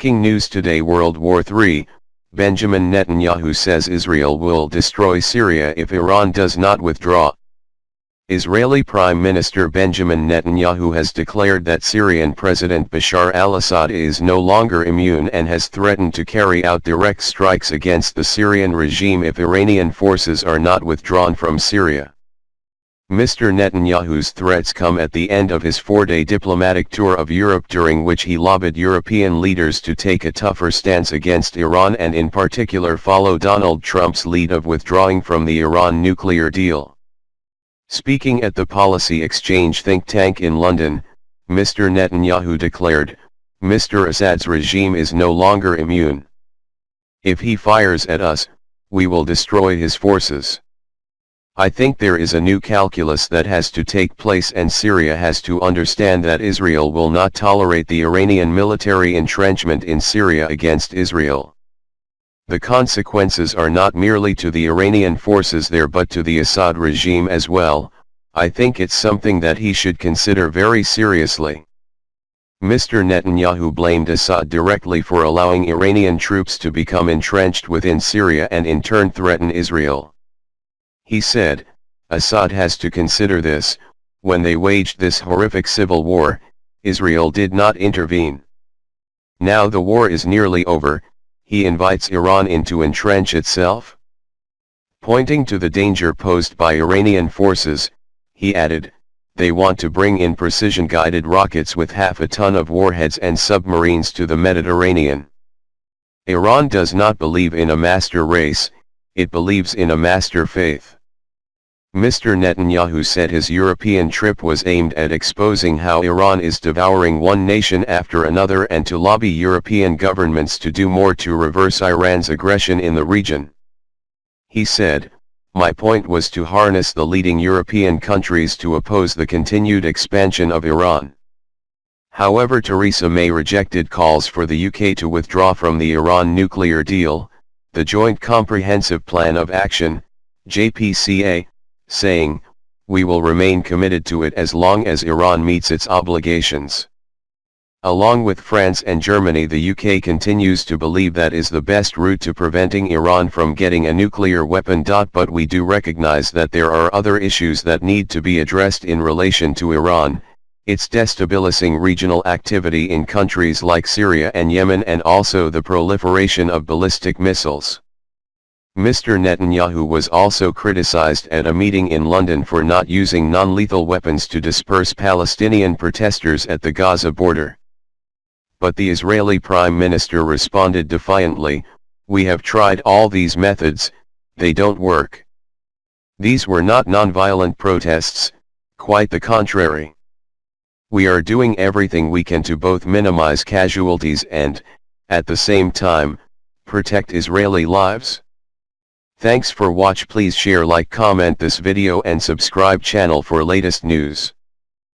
King News Today World War III, Benjamin Netanyahu says Israel will destroy Syria if Iran does not withdraw. Israeli Prime Minister Benjamin Netanyahu has declared that Syrian President Bashar al-Assad is no longer immune and has threatened to carry out direct strikes against the Syrian regime if Iranian forces are not withdrawn from Syria. Mr. Netanyahu's threats come at the end of his 4-day diplomatic tour of Europe, during which he lobbied European leaders to take a tougher stance against Iran and in particular follow Donald Trump's lead of withdrawing from the Iran nuclear deal. Speaking at the Policy Exchange think tank in London, Mr. Netanyahu declared, "Mr. Assad's regime is no longer immune. If he fires at us, we will destroy his forces. I think there is a new calculus that has to take place, and Syria has to understand that Israel will not tolerate the Iranian military entrenchment in Syria against Israel. The consequences are not merely to the Iranian forces there but to the Assad regime as well. I think it's something that he should consider very seriously." Mr. Netanyahu blamed Assad directly for allowing Iranian troops to become entrenched within Syria and in turn threaten Israel. He said, "Assad has to consider this. When they waged this horrific civil war, Israel did not intervene. Now the war is nearly over, he invites Iran in to entrench itself?" Pointing to the danger posed by Iranian forces, he added, "They want to bring in precision-guided rockets with half a ton of warheads and submarines to the Mediterranean. Iran does not believe in a master race, it believes in a master faith." Mr. Netanyahu said his European trip was aimed at exposing how Iran is devouring one nation after another and to lobby European governments to do more to reverse Iran's aggression in the region. He said, "My point was to harness the leading European countries to oppose the continued expansion of Iran." However, Theresa May rejected calls for the UK to withdraw from the Iran nuclear deal, the Joint Comprehensive Plan of Action, JPCA, saying, "We will remain committed to it as long as Iran meets its obligations." Along with France and Germany, the UK continues to believe that is the best route to preventing Iran from getting a nuclear weapon. But we do recognize that there are other issues that need to be addressed in relation to Iran, its destabilizing regional activity in countries like Syria and Yemen, and also the proliferation of ballistic missiles. Mr. Netanyahu was also criticized at a meeting in London for not using non-lethal weapons to disperse Palestinian protesters at the Gaza border. But the Israeli Prime Minister responded defiantly, "We have tried all these methods, they don't work. These were not non-violent protests, quite the contrary. We are doing everything we can to both minimize casualties and, at the same time, protect Israeli lives." Thanks for watch. Please share, like, comment this video and subscribe channel for latest news.